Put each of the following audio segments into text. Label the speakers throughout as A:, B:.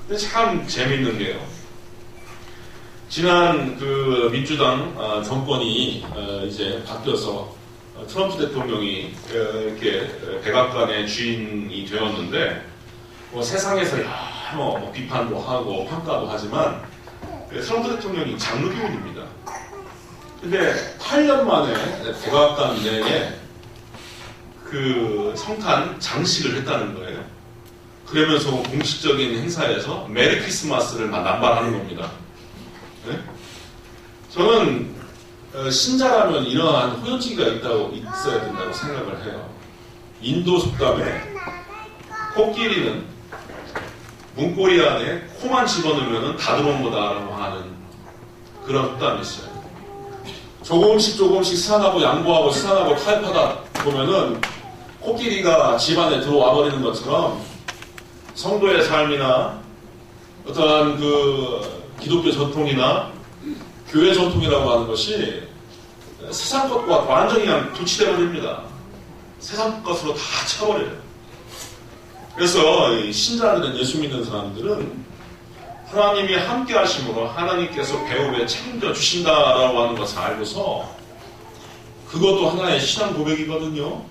A: 근데 참 재미있는 게요. 지난 그 민주당 정권이 이제 바뀌어서 트럼프 대통령이 이렇게 백악관의 주인이 되었는데 뭐 세상에서 뭐 비판도 하고 평가도 하지만 트럼프 대통령이 장르기운입니다. 근데 8년 만에 백악관 내에 그 성탄 장식을 했다는 거예요. 그러면서 공식적인 행사에서 메리 크리스마스를 남발하는 겁니다. 네? 저는 신자라면 이러한 호연지기가 있어야 된다고 생각을 해요. 인도 속담에 코끼리는 문고리 안에 코만 집어넣으면 다 들어온 거다라고 하는 그런 속담이 있어요. 조금씩 수산하고 양보하고 수산하고 타협하다 보면은 코끼리가 집안에 들어와 버리는 것처럼 성도의 삶이나 어떠한 그 기독교 전통이나 교회 전통이라고 하는 것이 세상 것과 완전히 그냥 도취되어 버립니다. 세상 것으로 다 차버려요. 그래서 신자들은, 예수 믿는 사람들은 하나님이 함께 하심으로 하나님께서 배후에 책임져 주신다라고 하는 것을 알고서, 그것도 하나의 신앙 고백이거든요.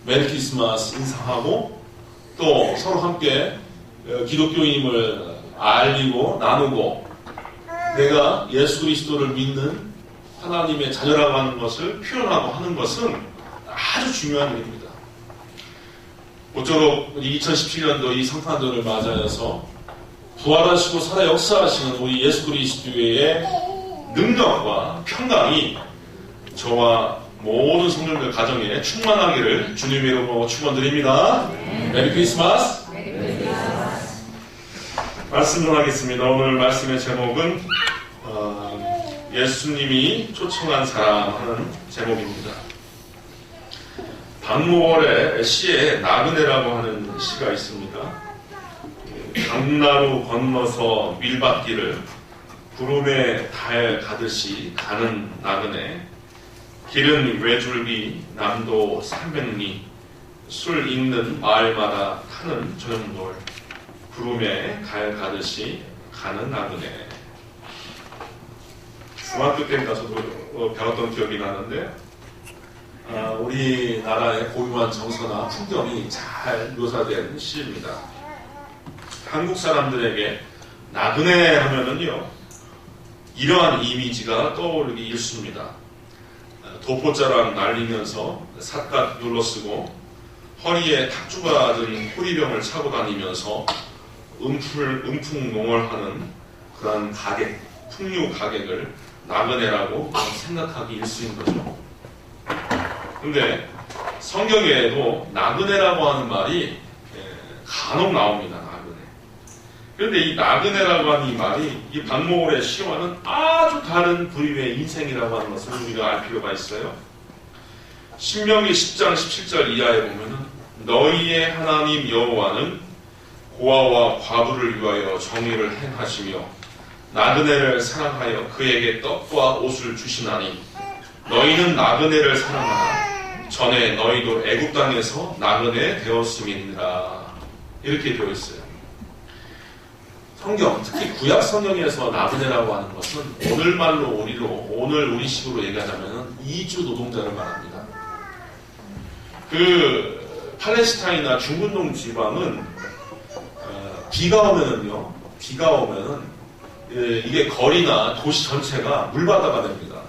A: 메리 크리스마스 인사하고 또 서로 함께 기독교인임을 알리고 나누고 내가 예수 그리스도를 믿는 하나님의 자녀라고 하는 것을 표현하고 하는 것은 아주 중요한 일입니다. 모쪼록 2017년도 이 성탄절을 맞이해서 부활하시고 살아 역사하시는 우리 예수 그리스도의 능력과 평강이 저와 모든 성도들 가정에 충만하기를 주님의 이름으로 축원드립니다. 메리 크리스마스. 말씀을 하겠습니다. 오늘 말씀의 제목은 예수님이 초청한 사람 하는 제목입니다. 박모월의 시에 나그네라고 하는 시가 있습니다. 강나루 건너서 밀밭길을 구름에 달 가듯이 가는 나그네, 길은 외줄기 남도 300리, 술 있는 마을마다 타는 저녁놀, 구름에 달 가듯이 가는 나그네. 중학교 때인가 저도 배웠던 기억이 나는데 우리나라의 고유한 정서나 풍경이 잘 묘사된 시입니다. 한국 사람들에게 나그네 하면은요, 이러한 이미지가 떠오르기 일쑤입니다. 도포자랑 날리면서 삿갓 눌러쓰고 허리에 탁주가 든 호리병을 차고 다니면서 음풍농월하는 그런 가객, 풍류 가객을 나그네라고 생각하기 일쑤인 거죠. 근데 성경에도 나그네라고 하는 말이 간혹 나옵니다. 나그네. 그런데 이 나그네라고 하는 이 말이 이 박모월의 시와는 아주 다른 부류의 인생이라고 하는 것을 우리가 알 필요가 있어요. 신명기 10장 17절 이하에 보면은 너희의 하나님 여호와는 고아와 과부를 위하여 정의를 행하시며 나그네를 사랑하여 그에게 떡과 옷을 주시나니 너희는 나그네를 사랑하라. 전에 너희도 애굽 땅에서 나그네 되었음이니라. 이렇게 되어 있어요. 성경, 특히 구약 성경에서 나그네라고 하는 것은 오늘말로 오늘 우리식으로 얘기하자면 이주 노동자를 말합니다. 그 팔레스타인이나 중근동 지방은 비가 오면은요, 이게 거리나 도시 전체가 물바다가 됩니다.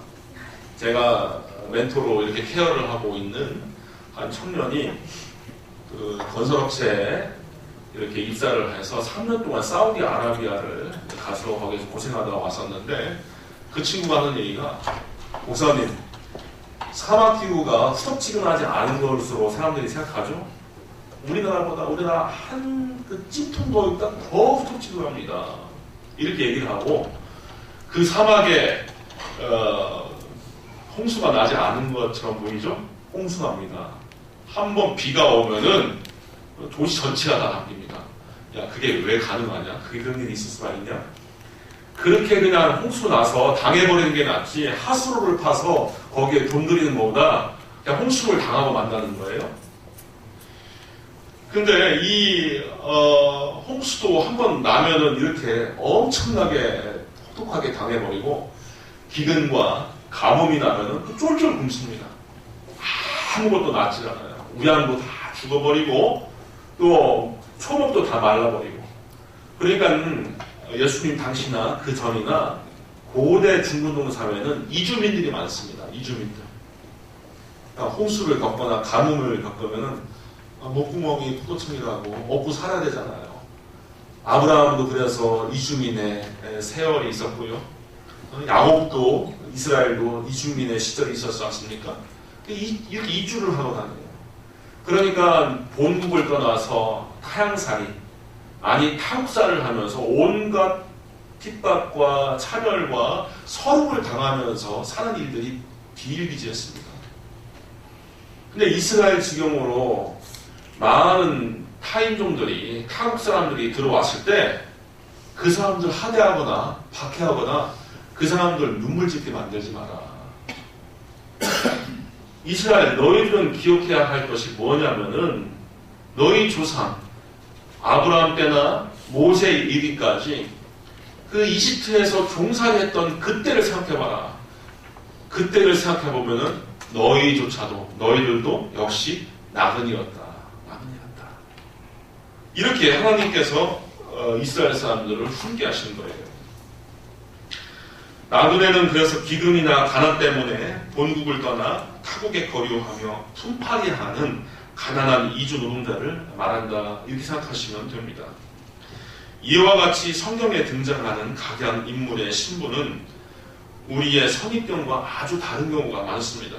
A: 제가 멘토로 이렇게 케어를 하고 있는 한 청년이 그 건설업체에 이렇게 입사를 해서 3년 동안 사우디아라비아를 가서 거기서 고생하다가 왔었는데, 그 친구가 하는 얘기가, 목사님, 사막기후가 후덥지근하지 않은 것으로 사람들이 생각하죠? 우리나라 한 그 찜통 더위보다 더 후덥지근합니다. 이렇게 얘기를 하고, 그 사막에 홍수가 나지 않은 것처럼 보이죠? 홍수납니다. 한번 비가 오면은 도시 전체가 다 바뀝니다. 야, 그게 왜 가능하냐? 그게 그런 일이 있을 수가 있냐? 그렇게 그냥 홍수 나서 당해버리는 게 낫지, 하수로를 파서 거기에 돈 들이는 것보다 그냥 홍수를 당하고 만다는 거예요. 근데 이 홍수도 한번 나면은 이렇게 엄청나게 혹독하게 당해버리고 기근과 가뭄이 나면은 쫄쫄 굶습니다. 아무것도 낫질 않아요. 우양도 다 죽어버리고 또 초목도 다 말라버리고. 그러니까 예수님 당시나 그 전이나 고대 중근동 사회는 이주민들이 많습니다. 이주민들. 그러니까 홍수를 겪거나 가뭄을 겪으면은 목구멍이 포도청이라고 먹고 살아야 되잖아요. 아브라함도 그래서 이주민의 세월이 있었고요. 야곱도 이스라엘도 이주민의 시절이 있었지 않습니까? 이렇게 이주를 하고 다녀요. 그러니까 본국을 떠나서 타향살이 아니 타국살을 하면서 온갖 핍박과 차별과 서름을 당하면서 사는 일들이 비일비재했습니다. 근데 이스라엘 지경으로 많은 타인종들이 타국 사람들이 들어왔을 때 그 사람들 하대하거나 박해하거나 그 사람들 눈물 짓게 만들지 마라. 이스라엘 너희들은 기억해야 할 것이 뭐냐면은 너희 조상 아브라함 때나 모세 이르기까지 그 이집트에서 종살이했던 그때를 생각해봐라. 그때를 생각해보면은 너희조차도 너희들도 역시 나그네였다. 나그네였다. 이렇게 하나님께서 이스라엘 사람들을 훈계하신 거예요. 나그네는 그래서 기근이나 가난 때문에 본국을 떠나 타국에 거류하며 품팔이하는 가난한 이주 노동자를 말한다. 이렇게 생각하시면 됩니다. 이와 같이 성경에 등장하는 각양 인물의 신분은 우리의 선입견과 아주 다른 경우가 많습니다.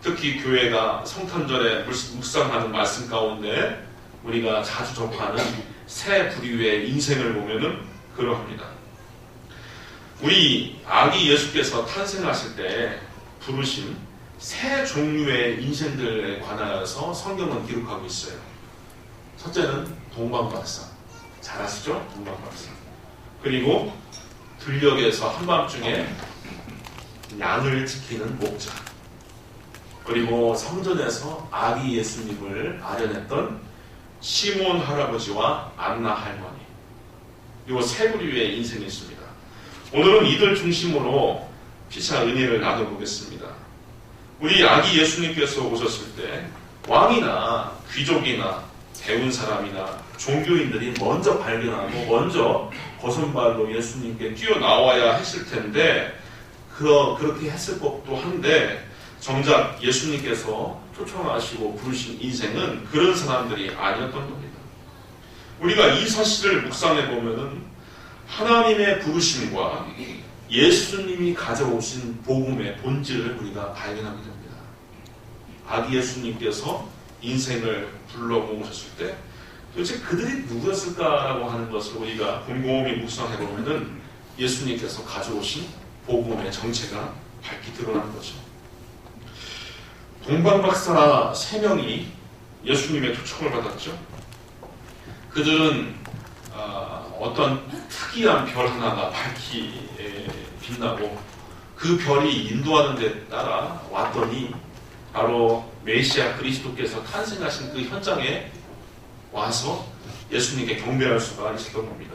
A: 특히 교회가 성탄절에 묵상하는 말씀 가운데 우리가 자주 접하는 새 부류의 인생을 보면은 그러합니다. 우리 아기 예수께서 탄생하실 때 부르신 세 종류의 인생들에 관하여서 성경은 기록하고 있어요. 첫째는 동방박사. 잘 아시죠? 동방박사. 그리고 들녘에서 한밤중에 양을 지키는 목자. 그리고 성전에서 아기 예수님을 아련했던 시몬 할아버지와 안나 할머니. 이 세 부류의 인생이 있습니다. 오늘은 이들 중심으로 피차 은혜를 나눠보겠습니다. 우리 아기 예수님께서 오셨을 때 왕이나 귀족이나 배운 사람이나 종교인들이 먼저 발견하고 먼저 거선발로 예수님께 뛰어나와야 했을 텐데 그렇게 했을 법도 한데 정작 예수님께서 초청하시고 부르신 인생은 그런 사람들이 아니었던 겁니다. 우리가 이 사실을 묵상해 보면은 하나님의 부르심과 예수님이 가져오신 복음의 본질을 우리가 발견하게 됩니다. 아기 예수님께서 인생을 불러모으셨을 때 도대체 그들이 누구였을까라고 하는 것을 우리가 곰곰이 묵상해 보면은 예수님께서 가져오신 복음의 정체가 밝히 드러나는 거죠. 동방박사 3명이 예수님의 초청을 받았죠. 그들은 어떤 특이한 별 하나가 밝히 빛나고 그 별이 인도하는 데 따라 왔더니 바로 메시아 그리스도께서 탄생하신 그 현장에 와서 예수님께 경배할 수가 있었던 겁니다.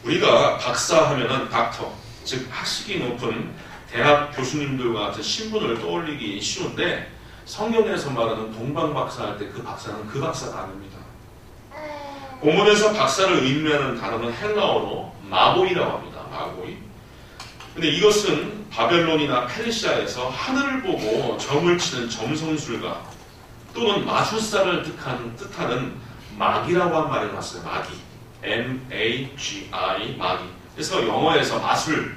A: 우리가 박사 하면은 닥터, 즉 학식이 높은 대학 교수님들과 같은 신분을 떠올리기 쉬운데 성경에서 말하는 동방박사 할 때 그 박사는 그 박사가 아닙니다. 본문에서 박사를 의미하는 단어는 헬라어로 마보이라고 합니다. 마보이. 근데 이것은 바벨론이나 페르시아에서 하늘을 보고 점을 치는 점성술가 또는 마술사를 뜻하는 마기라고 한 말이 나왔어요. 마기. M-A-G-I, 마기. 그래서 영어에서 마술,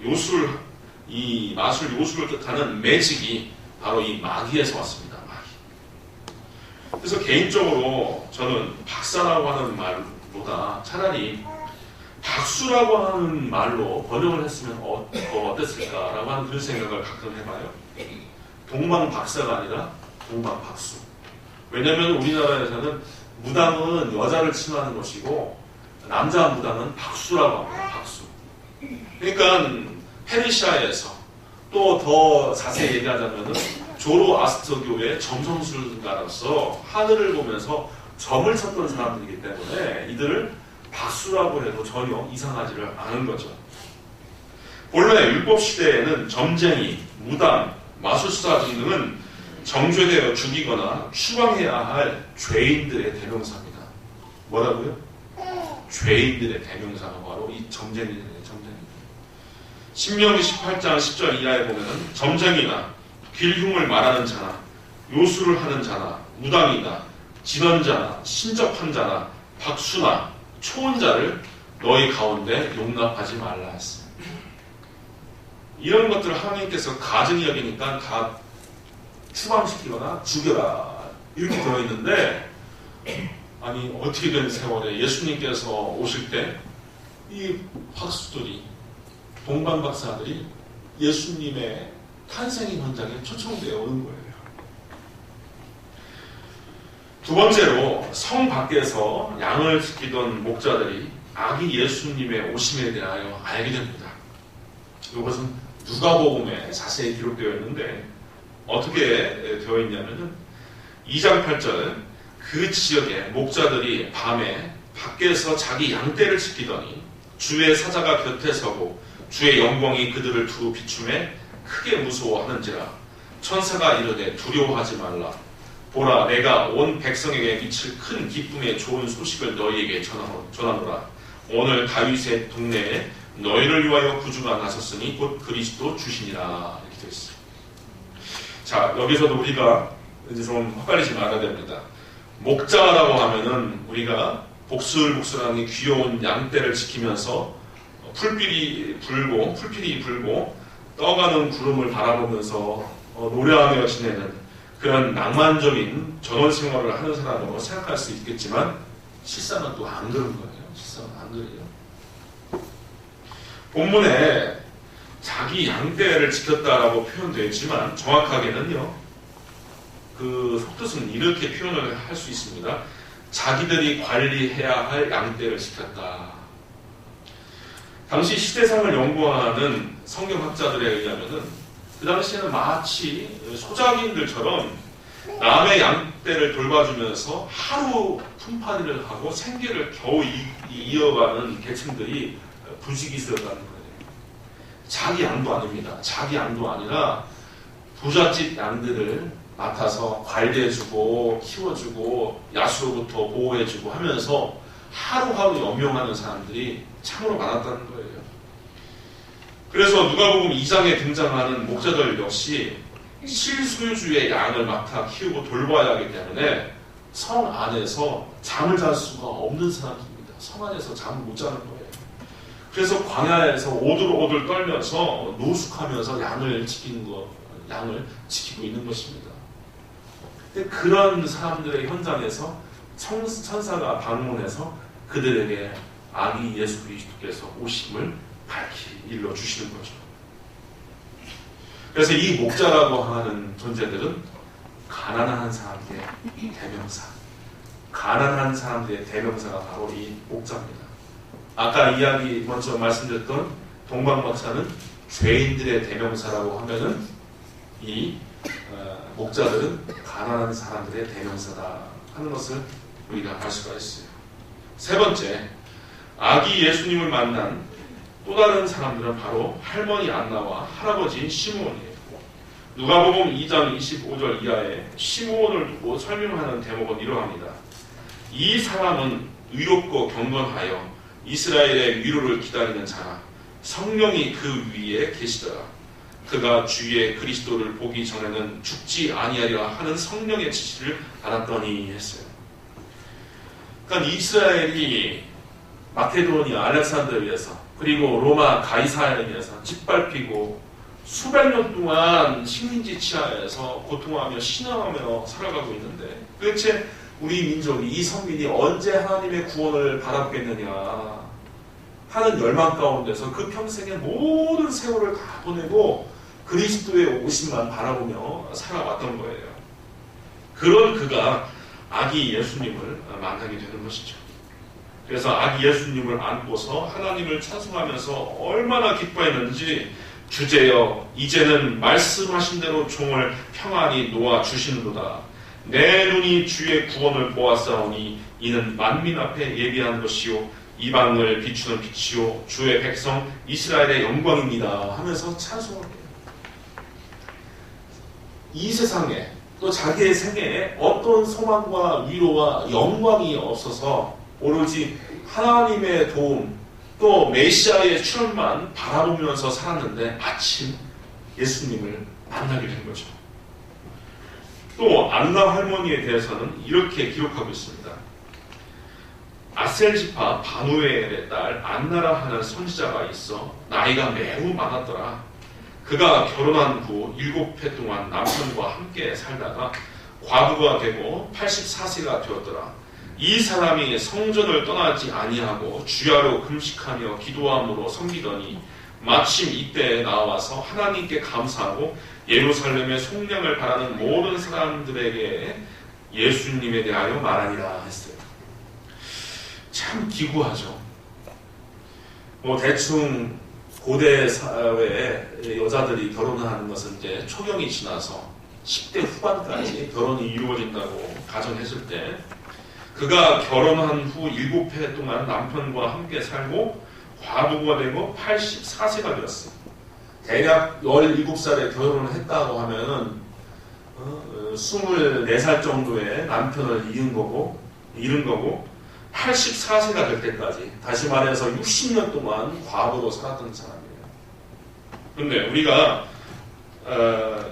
A: 요술, 이 마술, 요술을 뜻하는 매직이 바로 이 마기에서 왔습니다. 마기. 그래서 개인적으로 저는 박사라고 하는 말보다 차라리 박수라고 하는 말로 번역을 했으면 어땠을까라고 하는 그런 생각을 가끔 해봐요. 동방박사가 아니라 동방박수. 왜냐하면 우리나라에서는 무당은 여자를 칭하는 것이고 남자 무당은 박수라고 합니다. 박수. 그러니까 페르시아에서 또 더 자세히 얘기하자면 조로아스터교의 점성술가로서 하늘을 보면서 점을 쳤던 사람들이기 때문에 이들을 박수라고 해도 전혀 이상하지를 않은 거죠. 본래 율법 시대에는 점쟁이, 무당, 마술사 등등은 정죄되어 죽이거나 추방해야 할 죄인들의 대명사입니다. 뭐라고요? 죄인들의 대명사가 바로 이 점쟁이들의 점쟁이. 신명기 18장 10절 이하에 보면은 점쟁이나 길흉을 말하는 자나 요술을 하는 자나 무당이나 진언자나 신접한 자나 박수나 초혼자를 너희 가운데 용납하지 말라 했어요. 이런 것들을 하나님께서 가증히 여기니까 다 추방시키거나 죽여라 이렇게 되어 있는데, 아니 어떻게 된 세월에 예수님께서 오실 때 이 박수들이, 동방박사들이 예수님의 탄생의 현장에 초청되어 오는 거예요. 두 번째로, 성 밖에서 양을 지키던 목자들이 아기 예수님의 오심에 대하여 알게 됩니다. 이것은 누가복음에 자세히 기록되어 있는데 어떻게 되어 있냐면은 2장 8절, 그 지역의 목자들이 밤에 밖에서 자기 양떼를 지키더니 주의 사자가 곁에 서고 주의 영광이 그들을 두루 비추매 크게 무서워하는지라. 천사가 이르되 두려워하지 말라. 보라, 내가 온 백성에게 미칠 큰 기쁨의 좋은 소식을 너희에게 전하노라. 오늘 다윗의 동네에 너희를 위하여 구주가 나섰으니 곧 그리스도 주시니라. 이렇게 되어 있어요. 자, 여기서도 우리가 이제 좀 헛갈리지 말아야 됩니다. 목자라고 하면은 우리가 복슬복슬한 귀여운 양떼를 지키면서 풀필이 불고 떠가는 구름을 바라보면서 노래하며 지내는 그런 낭만적인 전원 생활을 하는 사람으로 생각할 수 있겠지만 실상은 또 안 그런 거예요. 실상은 안 그래요. 본문에 자기 양떼를 지켰다라고 표현되어 있지만 정확하게는요, 그 속뜻은 이렇게 표현을 할 수 있습니다. 자기들이 관리해야 할 양떼를 지켰다. 당시 시대상을 연구하는 성경학자들에 의하면은 그 당시에는 마치 소작인들처럼 남의 양떼를 돌봐주면서 하루 품팔이를 하고 생계를 겨우 이어가는 계층들이 부지기수였다는 거예요. 자기 양도 아닙니다. 자기 양도 아니라 부잣집 양들을 맡아서 관리해주고 키워주고 야수로부터 보호해주고 하면서 하루하루 연명하는 사람들이 참으로 많았다는 거예요. 그래서 누가복음 2장에 등장하는 목자들 역시 실소유주의 양을 맡아 키우고 돌봐야 하기 때문에 성 안에서 잠을 잘 수가 없는 사람들입니다. 성 안에서 잠을 못 자는 거예요. 그래서 광야에서 오들오들 떨면서 노숙하면서 양을 지키고 있는 것입니다. 근데 그런 사람들의 현장에서 천사가 방문해서 그들에게 아기 예수 그리스도께서 오심을 밝히 일러주시는 거죠. 그래서 이 목자라고 하는 존재들은 가난한 사람들의 대명사, 가난한 사람들의 대명사가 바로 이 목자입니다. 아까 먼저 말씀드렸던 동방박사는 죄인들의 대명사라고 하면은 이 목자들은 가난한 사람들의 대명사다 하는 것을 우리가 알 수가 있어요. 세 번째, 아기 예수님을 만난 또 다른 사람들은 바로 할머니 안나와 할아버지 시므온이에요. 누가복음 2장 25절 이하에 시므온을 두고 설명하는 대목은 이러합니다. 이 사람은 의롭고 경건하여 이스라엘의 위로를 기다리는 자라. 성령이 그 위에 계시더라. 그가 주의 그리스도를 보기 전에는 죽지 아니하리라 하는 성령의 지시를 받았더니 했어요. 그러니까 이스라엘이 마케도니아 알렉산드리아에서 그리고 로마 가이사랴에서 짓밟히고 수백 년 동안 식민지 치하에서 고통하며 신앙하며 살아가고 있는데 도대체 우리 민족이, 이 선민이 언제 하나님의 구원을 바라보겠느냐 하는 열망 가운데서 그 평생의 모든 세월을 다 보내고 그리스도의 오심만 바라보며 살아왔던 거예요. 그런 그가 아기 예수님을 만나게 되는 것이죠. 그래서 아기 예수님을 안고서 하나님을 찬송하면서 얼마나 기뻐했는지 주제여 이제는 말씀하신 대로 종을 평안히 놓아 주시는도다. 내 눈이 주의 구원을 보았사오니 이는 만민 앞에 예비한 것이요 이방을 비추는 빛이요 주의 백성 이스라엘의 영광입니다 하면서 찬송을 해요. 이 세상에 또 자기의 생애에 어떤 소망과 위로와 영광이 없어서 오로지 하나님의 도움 또 메시아의 출현만 바라보면서 살았는데 마침 예수님을 만나게 된 거죠. 또 안나 할머니에 대해서는 이렇게 기록하고 있습니다. 아셀지파 바누엘의 딸 안나라 하는 선지자가 있어 나이가 매우 많았더라. 그가 결혼한 후 7해 동안 남편과 함께 살다가 과부가 되고 84세가 되었더라. 이 사람이 성전을 떠나지 아니하고 주야로 금식하며 기도함으로 섬기더니 마침 이때에 나와서 하나님께 감사하고 예루살렘의 속량을 바라는 모든 사람들에게 예수님에 대하여 말하니라 했어요. 참 기구하죠. 대충 고대 사회에 여자들이 결혼을 하는 것은 이제 초경이 지나서 10대 후반까지 결혼이 이루어진다고 가정했을 때 그가 결혼한 후 7해 동안 남편과 함께 살고 과부가 되고 84세가 되었어요. 대략 17살에 결혼을 했다고 하면은 24살 정도의 남편을 잃은 거고 84세가 될 때까지 다시 말해서 60년 동안 과부로 살았던 사람이에요. 그런데 우리가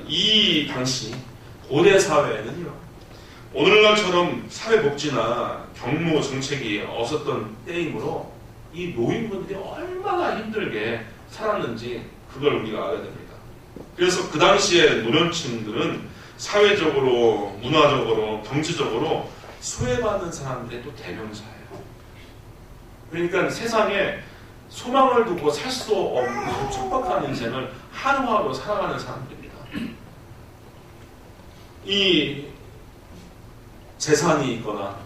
A: 이 당시 고대 사회에는요. 오늘날처럼 사회복지나 경무 정책이 없었던 때이므로 이 노인분들이 얼마나 힘들게 살았는지 그걸 우리가 알아야 됩니다. 그래서 그 당시에 노년층들은 사회적으로, 문화적으로, 경제적으로 소외받는 사람들의 또 대명사예요. 그러니까 세상에 소망을 두고 살 수 없는 척박한 인생을 하루하루 살아가는 사람들입니다. 이 재산이 있거나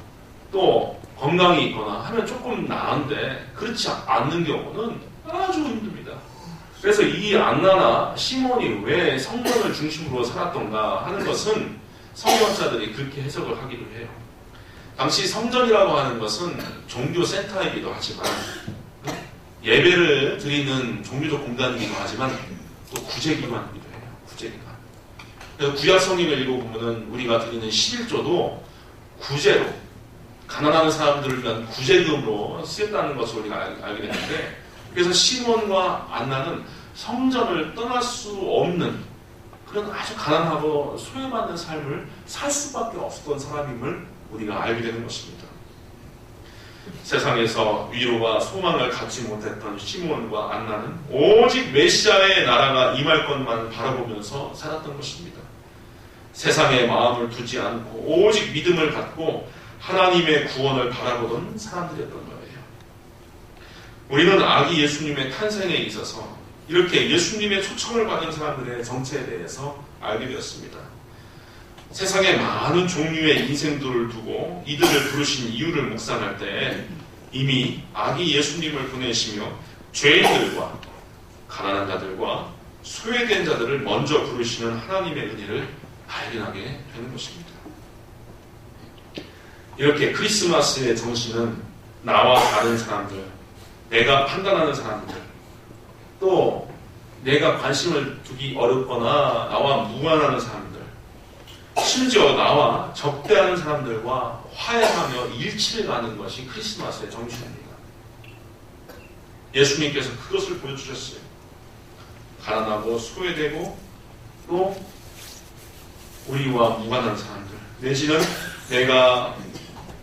A: 또 건강이 있거나 하면 조금 나은데 그렇지 않는 경우는 아주 힘듭니다. 그래서 이 안나나 시몬이 왜 성전을 중심으로 살았던가 하는 것은 성경학자들이 그렇게 해석을 하기도 해요. 당시 성전이라고 하는 것은 종교센터이기도 하지만 예배를 드리는 종교적 공간이기도 하지만 또 구제기관이기도 해요. 구제기관. 그래서 구약 성경을 읽어보면 우리가 드리는 11조도 구제로 가난한 사람들을 위한 구제금으로 쓰였다는 것을 우리가 알게 됐는데 그래서 시몬과 안나는 성전을 떠날 수 없는 그런 아주 가난하고 소외받는 삶을 살 수밖에 없었던 사람임을 우리가 알게 되는 것입니다. 세상에서 위로와 소망을 갖지 못했던 시몬과 안나는 오직 메시아의 나라가 임할 것만 바라보면서 살았던 것입니다. 세상에 마음을 두지 않고 오직 믿음을 갖고 하나님의 구원을 바라보던 사람들이었던 거예요. 우리는 아기 예수님의 탄생에 있어서 이렇게 예수님의 초청을 받은 사람들의 정체에 대해서 알게 되었습니다. 세상에 많은 종류의 인생들을 두고 이들을 부르신 이유를 묵상할 때 이미 아기 예수님을 보내시며 죄인들과 가난한 자들과 소외된 자들을 먼저 부르시는 하나님의 은혜를 발견하게 되는 것입니다. 이렇게 크리스마스의 정신은 나와 다른 사람들, 내가 판단하는 사람들, 또 내가 관심을 두기 어렵거나 나와 무관하는 사람들, 심지어 나와 적대하는 사람들과 화해하며 일치를 가는 것이 크리스마스의 정신입니다. 예수님께서 그것을 보여주셨어요. 가난하고 소외되고 또 우리와 무관한 사람들, 내지는 내가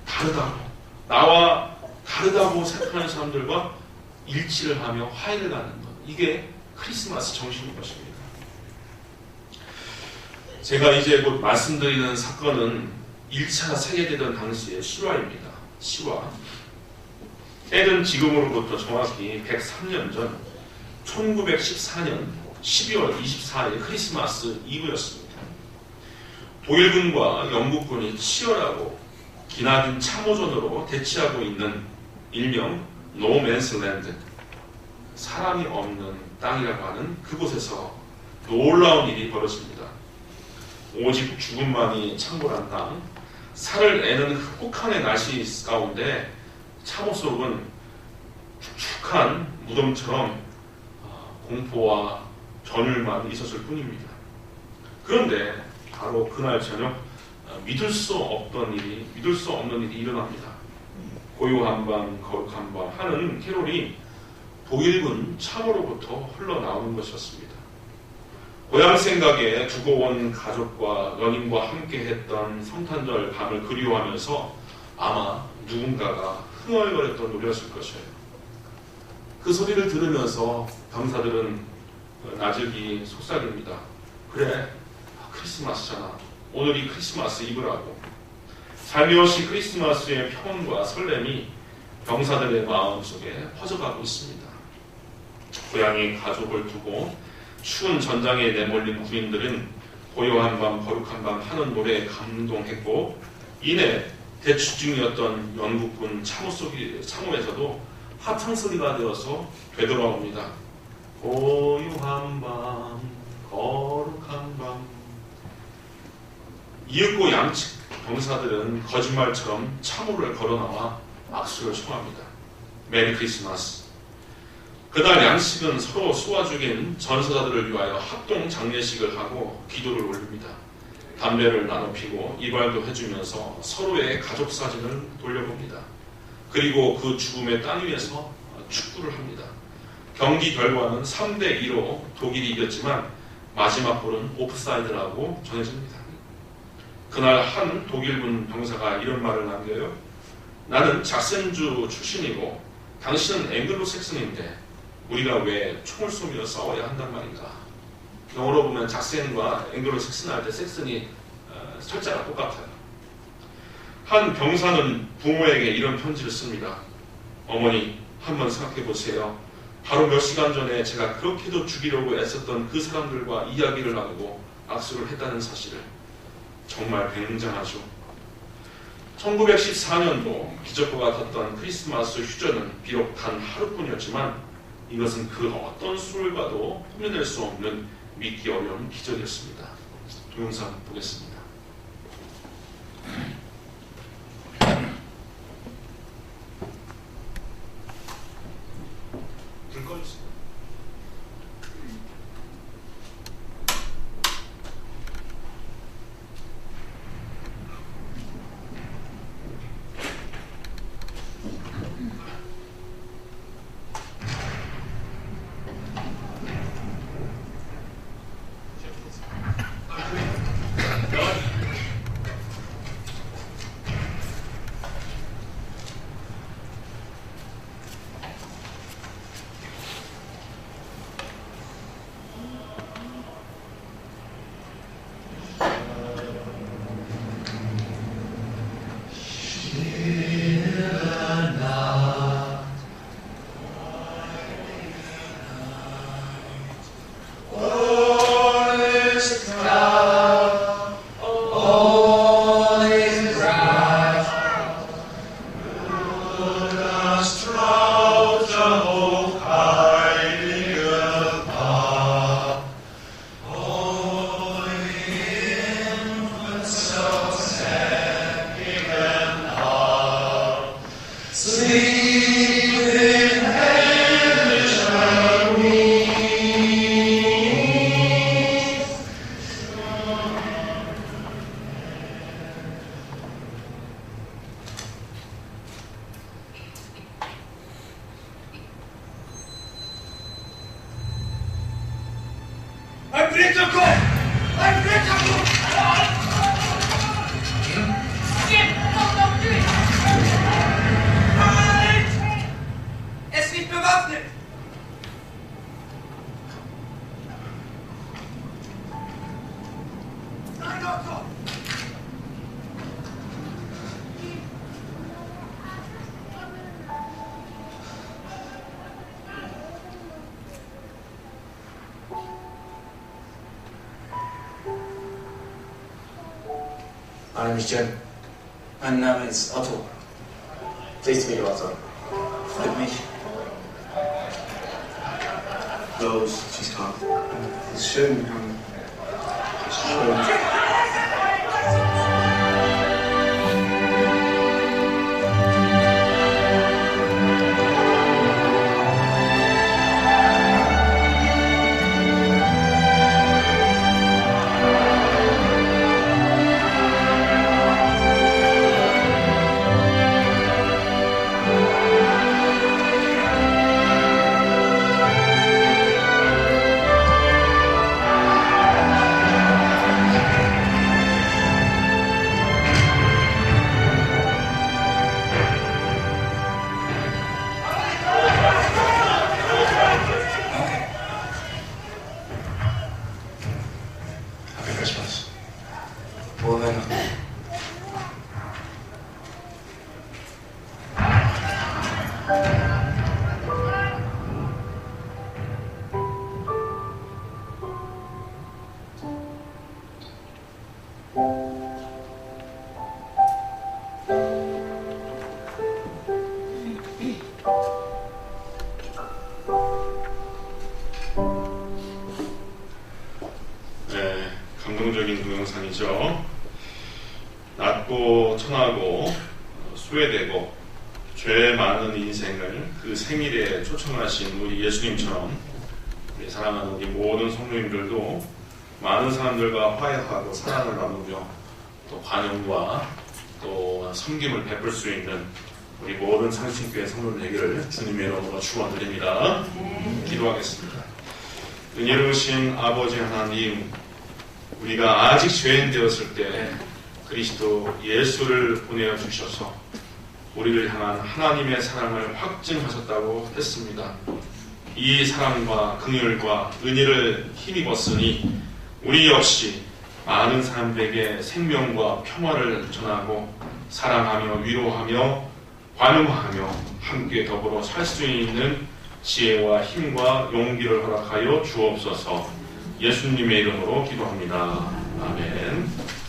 A: 다르다고, 나와 다르다고 생각하는 사람들과 일치를 하며 화해를 가는 것, 이게 크리스마스 정신인 것입니다. 제가 이제 곧 말씀드리는 사건은 1차 세계대전 당시의 실화입니다. 실화. 때는 지금으로부터 정확히 103년 전 1914년 12월 24일 크리스마스 이브였습니다. 독일군과 영국군이 치열하고 기나긴 참호전으로 대치하고 있는 일명 노맨스랜드, 사람이 없는 땅이라고 하는 그곳에서 놀라운 일이 벌어집니다. 오직 죽음만이 창궐한 땅, 살을 내는 흑국한의 날씨 가운데 참호 속은 축축한 무덤처럼 공포와 전율만 있었을 뿐입니다. 그런데 바로 그날 저녁 믿을 수 없는 일이 일어납니다. 고요한 밤, 거룩한 밤 하는 캐롤이 독일군 참호로부터 흘러나오는 것이었습니다. 고향 생각에 두고 온 가족과 연인과 함께 했던 성탄절 밤을 그리워하면서 아마 누군가가 흥얼거렸던 노래였을 것이에요. 그 소리를 들으면서 병사들은 나직이 속삭입니다. 그래, 크리스마스잖아. 오늘이 크리스마스 이브라고. 살며시 크리스마스의 평온과 설렘이 병사들의 마음속에 퍼져가고 있습니다. 고향의 가족을 두고 추운 전장에 내몰린 군인들은 고요한 밤 거룩한 밤 하는 노래에 감동했고, 이내 대치 중이었던 영국군 참호에서도 합창소리가 되어서 되돌아옵니다. 고요한 밤 거룩한 밤. 이윽고 양측 병사들은 거짓말처럼 참호를 걸어나와 악수를 청합니다. 메리 크리스마스. 그날 양측은 서로 쏘아 죽인 전사자들을 위하여 합동 장례식을 하고 기도를 올립니다. 담배를 나눠 피고 이발도 해주면서 서로의 가족 사진을 돌려봅니다. 그리고 그 죽음의 땅 위에서 축구를 합니다. 경기 결과는 3대2로 독일이 이겼지만 마지막 골은 오프사이드라고 전해집니다. 그날 한 독일군 병사가 이런 말을 남겨요. 나는 작센주 출신이고 당신은 앵글로색슨인데 우리가 왜 총을 쏘며 싸워야 한단 말인가. 영어로 보면 작센과 앵글로색슨 할 때 섹슨이 철자가 똑같아요. 한 병사는 부모에게 이런 편지를 씁니다. 어머니, 한번 생각해 보세요. 바로 몇 시간 전에 제가 그렇게도 죽이려고 애썼던 그 사람들과 이야기를 나누고 악수를 했다는 사실을. 정말 굉장하죠. 1914년도 기적과 같았던 크리스마스 휴전은 비록 단 하루뿐이었지만 이것은 그 어떤 수을과도 흉내낼 수 없는 믿기 어려운 기적이었습니다. 동영상 보겠습니다. 불 꺼주세요.
B: My name is Jim. Mein Name ist Otto. Pleased to meet you, Otto. Freut mich.
C: those she's taught.
B: schön haben. Schön.
C: Happy Christmas.
B: Frohe Weihnachten.
A: 네, 감동적인 동영상이죠. 낮고 천하고 소외되고 죄 많은 인생을 그 생일에 초청하신 우리 예수님처럼 우리 사랑하는 우리 모든 성도님들도 많은 사람들과 화해하고 사랑을 나누며 또 관용과 또 섬김을 베풀 수 있는 우리 모든 상신교회 성도들 되기를 주님의 이름으로 축원드립니다. 기도하겠습니다. 은혜로우신 아버지 하나님, 우리가 아직 죄인 되었을 때 그리스도 예수를 보내어 주셔서 우리를 향한 하나님의 사랑을 확증하셨다고 했습니다. 이 사랑과 긍휼과 은혜를 힘입었으니 우리 역시 많은 사람들에게 생명과 평화를 전하고 사랑하며 위로하며 관용하며 함께 더불어 살 수 있는 지혜와 힘과 용기를 허락하여 주옵소서. 예수님의 이름으로 기도합니다. 아멘.